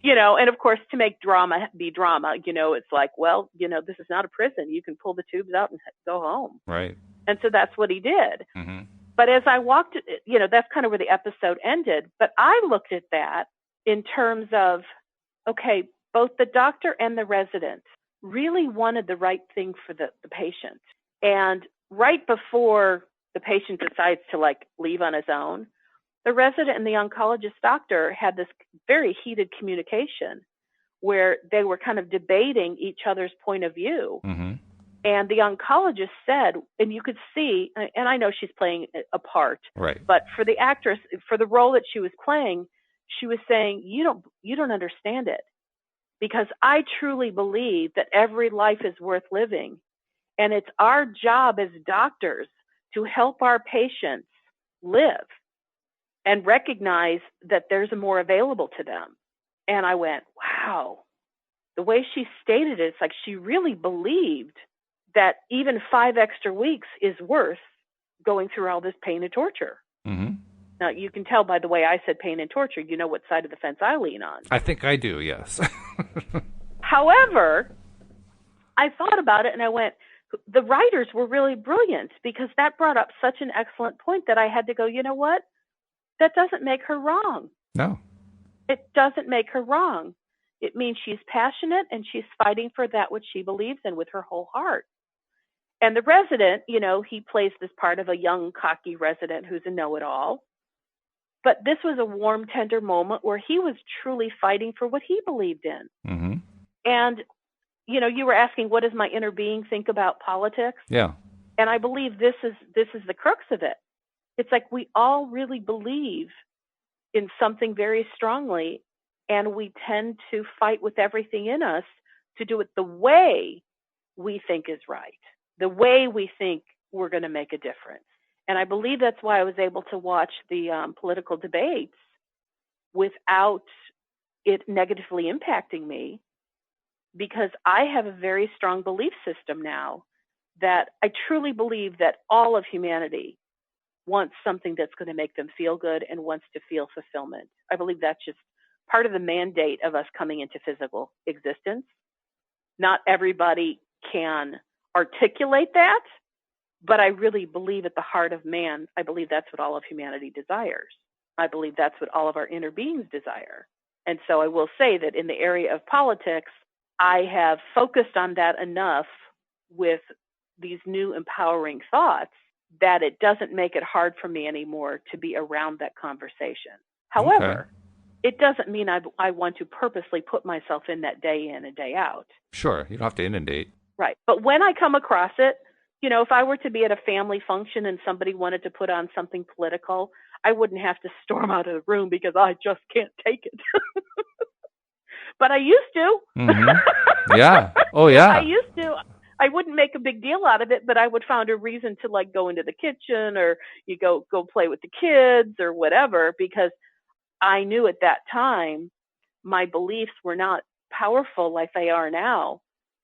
And of course, to make drama be drama, it's like, well, this is not a prison. You can pull the tubes out and go home. Right. And so that's what he did. Mm-hmm. But as I walked, that's kind of where the episode ended. But I looked at that in terms of, okay, both the doctor and the resident really wanted the right thing for the patient. And right before the patient decides to leave on his own, the resident and the oncologist doctor had this very heated communication where they were kind of debating each other's point of view. Mm-hmm. And the oncologist said, and you could see, and I know she's playing a part, right, but for the actress, for the role that she was playing, she was saying, you don't understand it, because I truly believe that every life is worth living. And it's our job as doctors to help our patients live and recognize that there's more available to them. And I went, wow, the way she stated it, it's like she really believed that even 5 extra weeks is worth going through all this pain and torture. Mm-hmm. Now, you can tell by the way I said pain and torture, you know what side of the fence I lean on. I think I do, yes. However, I thought about it and I went, the writers were really brilliant, because that brought up such an excellent point that I had to go, you know what? That doesn't make her wrong. No. It doesn't make her wrong. It means she's passionate and she's fighting for that which she believes in with her whole heart. And the resident, he plays this part of a young, cocky resident who's a know-it-all. But this was a warm, tender moment where he was truly fighting for what he believed in. Mm-hmm. And, you were asking, what does my inner being think about politics? Yeah. And I believe this is the crux of it. It's like we all really believe in something very strongly, and we tend to fight with everything in us to do it the way we think is right, the way we think we're going to make a difference. And I believe that's why I was able to watch the political debates without it negatively impacting me, because I have a very strong belief system now that I truly believe that all of humanity wants something that's going to make them feel good and wants to feel fulfillment. I believe that's just part of the mandate of us coming into physical existence. Not everybody can articulate that, but I really believe at the heart of man, I believe that's what all of humanity desires. I believe that's what all of our inner beings desire. And so I will say that in the area of politics, I have focused on that enough with these new empowering thoughts that it doesn't make it hard for me anymore to be around that conversation. However, It doesn't mean I want to purposely put myself in that day in and day out. Sure, you don't have to inundate. Right. But when I come across it, if I were to be at a family function and somebody wanted to put on something political, I wouldn't have to storm out of the room because I just can't take it. But I used to. Mm-hmm. Yeah. Oh, yeah. I used to. I wouldn't make a big deal out of it, but I would find a reason to go into the kitchen or you go play with the kids or whatever, because I knew at that time my beliefs were not powerful like they are now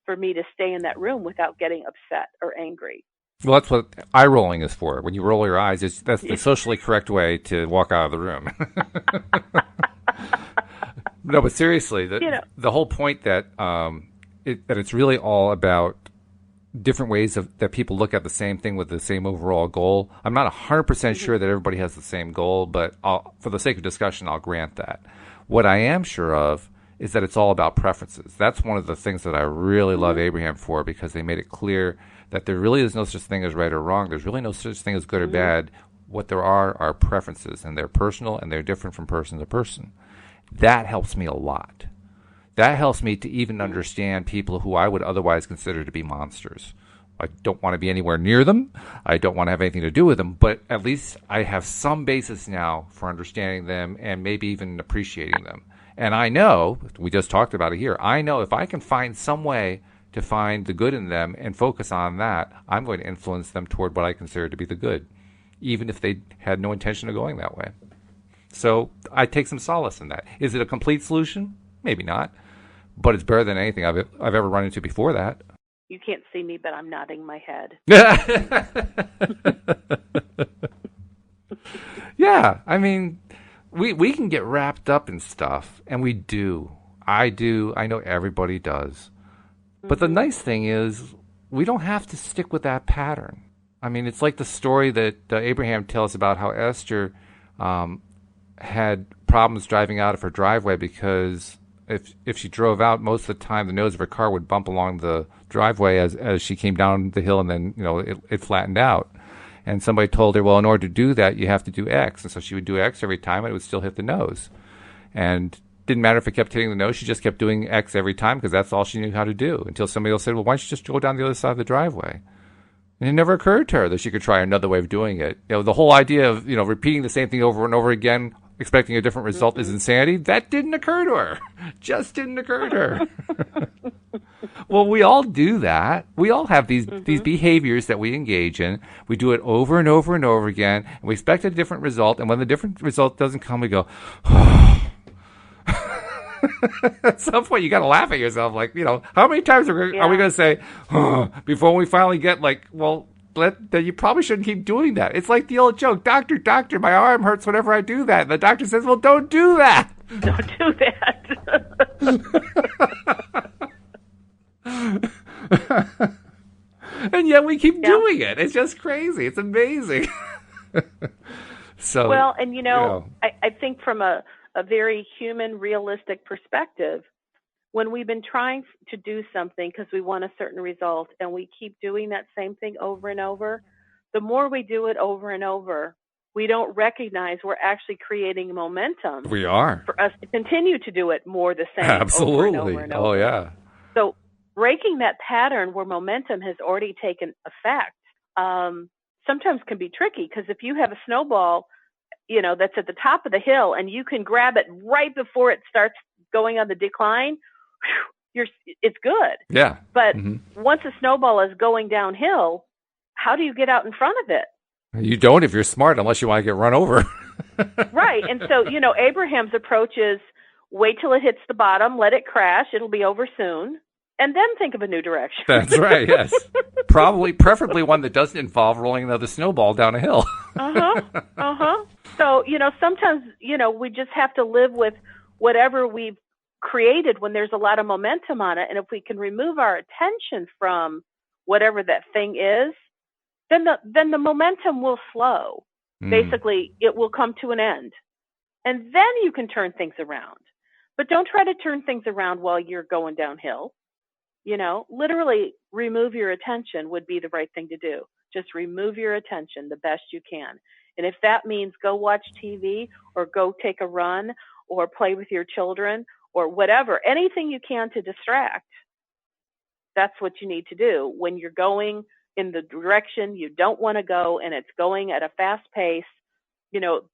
for me to stay in that room without getting upset or angry. Well, that's what eye rolling is for. When you roll your eyes, that's the socially correct way to walk out of the room. No, but seriously, the whole point that it's really all about different ways that people look at the same thing with the same overall goal. I'm not 100% sure that everybody has the same goal, but for the sake of discussion, I'll grant that. What I am sure of is that it's all about preferences. That's one of the things that I really love Abraham for, because they made it clear that there really is no such thing as right or wrong. There's really no such thing as good or bad. What there are preferences, and they're personal, and they're different from person to person. That helps me a lot. That helps me to even understand people who I would otherwise consider to be monsters. I don't want to be anywhere near them. I don't want to have anything to do with them, but at least I have some basis now for understanding them and maybe even appreciating them. And I know, we just talked about it here, I know if I can find some way to find the good in them and focus on that, I'm going to influence them toward what I consider to be the good, even if they had no intention of going that way. So I take some solace in that. Is it a complete solution? Maybe not, but it's better than anything I've ever run into before that. You can't see me, but I'm nodding my head. Yeah, I mean, we can get wrapped up in stuff, and we do. I do. I know everybody does. But the nice thing is, we don't have to stick with that pattern. I mean, it's like the story that Abraham tells about how Esther had problems driving out of her driveway because if she drove out, most of the time the nose of her car would bump along the driveway as she came down the hill, and then it flattened out. And somebody told her, well, in order to do that, you have to do X. And so she would do X every time, and it would still hit the nose. And didn't matter if it kept hitting the nose, she just kept doing X every time because that's all she knew how to do, until somebody else said, well, why don't you just go down the other side of the driveway? And it never occurred to her that she could try another way of doing it. The whole idea of, repeating the same thing over and over again, expecting a different result is insanity. That didn't occur to her. Just didn't occur to her. Well, we all do that. We all have these behaviors that we engage in. We do it over and over and over again, and we expect a different result. And when the different result doesn't come, we go, At some point, you got to laugh at yourself. Like, how many times are we going to say, before we finally get like, well, you probably shouldn't keep doing that. It's like the old joke, doctor, my arm hurts whenever I do that. And the doctor says, well, don't do that. Don't do that. And yet we keep doing it. It's just crazy. It's amazing. So, well, and I think from a very human, realistic perspective, when we've been trying to do something because we want a certain result and we keep doing that same thing over and over, the more we do it over and over, we don't recognize we're actually creating momentum. We are. For us to continue to do it more the same. Absolutely. Over and over and over. Oh, yeah. So breaking that pattern where momentum has already taken effect sometimes can be tricky, because if you have a snowball, that's at the top of the hill and you can grab it right before it starts going on the decline, it's good. Yeah. But once a snowball is going downhill, how do you get out in front of it? You don't if you're smart, unless you want to get run over. Right. And so, Abraham's approach is wait till it hits the bottom, let it crash, it'll be over soon, and then think of a new direction. That's right, yes. Preferably one that doesn't involve rolling another snowball down a hill. So, sometimes, we just have to live with whatever we've created when there's a lot of momentum on it. And if we can remove our attention from whatever that thing is, then the momentum will slow. Basically, it will come to an end. And then you can turn things around. But don't try to turn things around while you're going downhill. Literally remove your attention would be the right thing to do. Just remove your attention the best you can. And if that means go watch TV or go take a run or play with your children or whatever, anything you can to distract, that's what you need to do when you're going in the direction you don't want to go and it's going at a fast pace.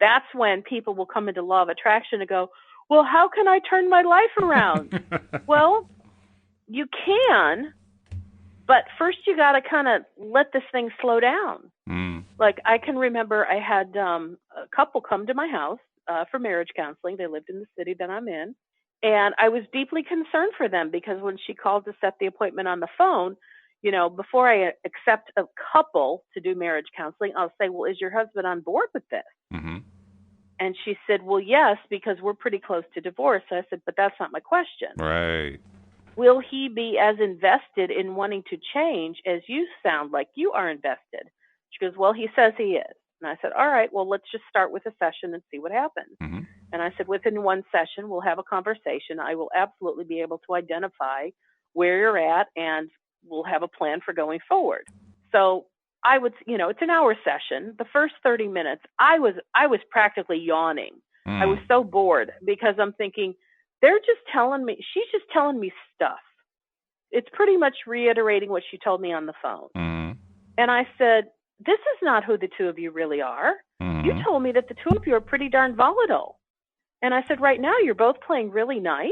That's when people will come into law of attraction and go, well, how can I turn my life around? Well, you can, but first you got to kind of let this thing slow down. Like I can remember I had a couple come to my house for marriage counseling. They lived in the city that I'm in. And I was deeply concerned for them because when she called to set the appointment on the phone, before I accept a couple to do marriage counseling, I'll say, well, is your husband on board with this? And she said, well, yes, because we're pretty close to divorce. I said, but that's not my question. Right. Will he be as invested in wanting to change as you sound like you are invested? She goes, well, he says he is. And I said, all right, well, let's just start with a session and see what happens. And I said, within one session, we'll have a conversation. I will absolutely be able to identify where you're at, and we'll have a plan for going forward. So I would, it's an hour session. The first 30 minutes, I was practically yawning. I was so bored because I'm thinking, she's just telling me stuff. It's pretty much reiterating what she told me on the phone. And I said, this is not who the two of you really are. You told me that the two of you are pretty darn volatile. And I said, right now you're both playing really nice,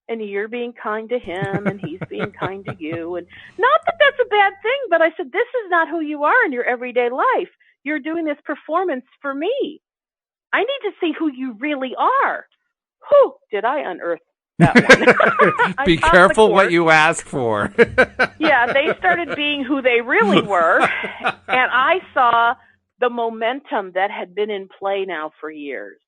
and you're being kind to him, and he's being kind to you. And not that that's a bad thing, but I said, this is not who you are in your everyday life. You're doing this performance for me. I need to see who you really are. Whew, did I unearth that one? Be careful what you ask for. Yeah, they started being who they really were, and I saw the momentum that had been in play now for years.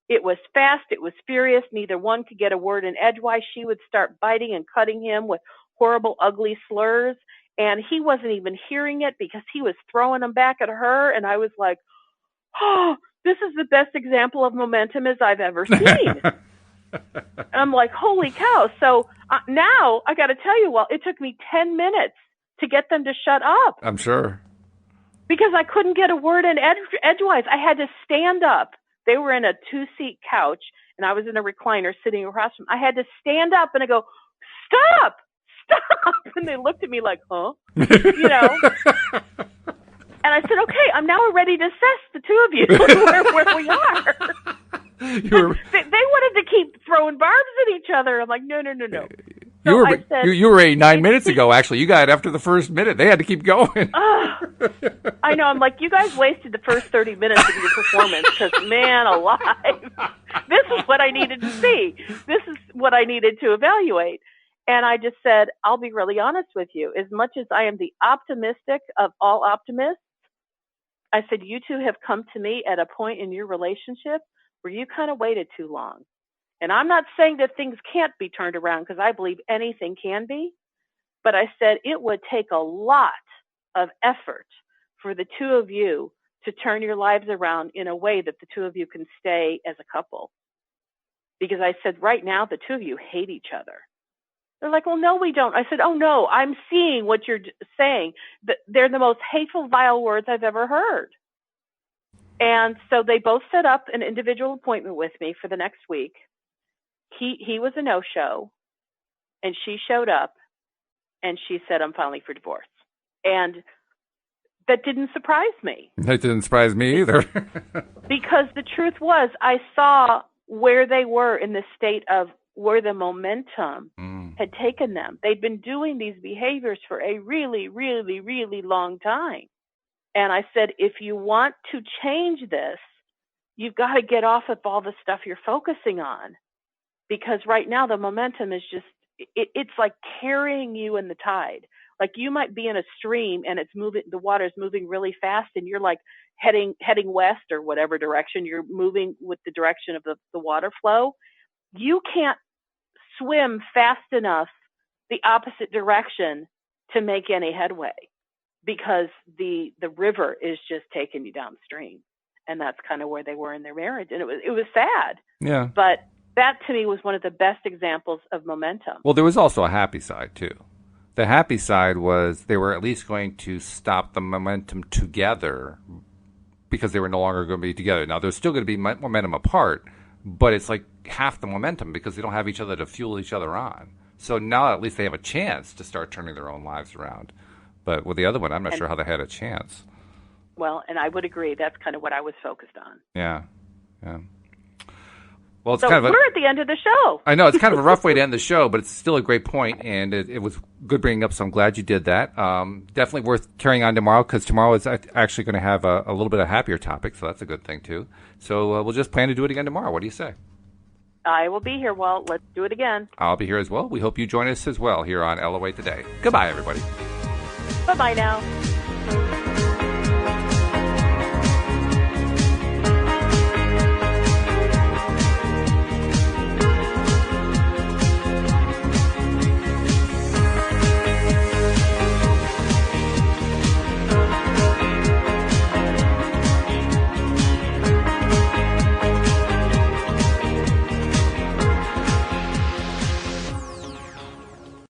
It was fast, it was furious, neither one could get a word in edgewise. She would start biting and cutting him with horrible, ugly slurs, and he wasn't even hearing it because he was throwing them back at her, and I was like, oh, this is the best example of momentum as I've ever seen. And I'm like, holy cow. So now I got to tell you, it took me 10 minutes to get them to shut up. I'm sure. Because I couldn't get a word in edgewise. I had to stand up. They were in a 2-seat couch, and I was in a recliner sitting across from them. I had to stand up, and I go, stop! And they looked at me like, huh? And I said, okay, I'm now ready to assess the two of you where we are. They wanted to keep throwing barbs at each other. I'm like, no. So you were ready 9 minutes ago, actually. You got it after the first minute. They had to keep going. I know. I'm like, you guys wasted the first 30 minutes of your performance because, man alive, this is what I needed to see. This is what I needed to evaluate. And I just said, I'll be really honest with you. As much as I am the optimistic of all optimists, I said, you two have come to me at a point in your relationship where you kind of waited too long. And I'm not saying that things can't be turned around because I believe anything can be. But I said it would take a lot of effort for the two of you to turn your lives around in a way that the two of you can stay as a couple. Because I said, right now, the two of you hate each other. They're like, well, no, we don't. I said, oh, no, I'm seeing what you're saying. They're the most hateful, vile words I've ever heard. And so they both set up an individual appointment with me for the next week. He was a no-show, and she showed up, and she said, I'm filing for divorce. And that didn't surprise me. That didn't surprise me either. Because the truth was, I saw where they were in the state of where the momentum had taken them. They'd been doing these behaviors for a really, really, really long time. And I said, if you want to change this, you've got to get off of all the stuff you're focusing on. Because right now the momentum is just, it's like carrying you in the tide. Like you might be in a stream and it's moving, the water's moving really fast and you're like heading west or whatever direction you're moving with the direction of the water flow. You can't swim fast enough the opposite direction to make any headway because the river is just taking you downstream. And that's kind of where they were in their marriage. And it was sad. Yeah. But that to me was one of the best examples of momentum. Well, there was also a happy side too. The happy side was they were at least going to stop the momentum together because they were no longer going to be together. Now, there's still going to be momentum apart, but it's like half the momentum because they don't have each other to fuel each other on. So now at least they have a chance to start turning their own lives around. But with the other one, I'm not sure how they had a chance. Well, and I would agree. That's kind of what I was focused on. Yeah. Well, it's so kind of we're at the end of the show. I know it's kind of a rough way to end the show, but it's still a great point, and it was good bringing up. So I'm glad you did that. Definitely worth carrying on tomorrow because tomorrow is actually going to have a little bit of happier topic, so that's a good thing too. So we'll just plan to do it again tomorrow. What do you say? I will be here, Walt. Let's do it again. I'll be here as well. We hope you join us as well here on LOA Today. Goodbye, everybody. Bye-bye now.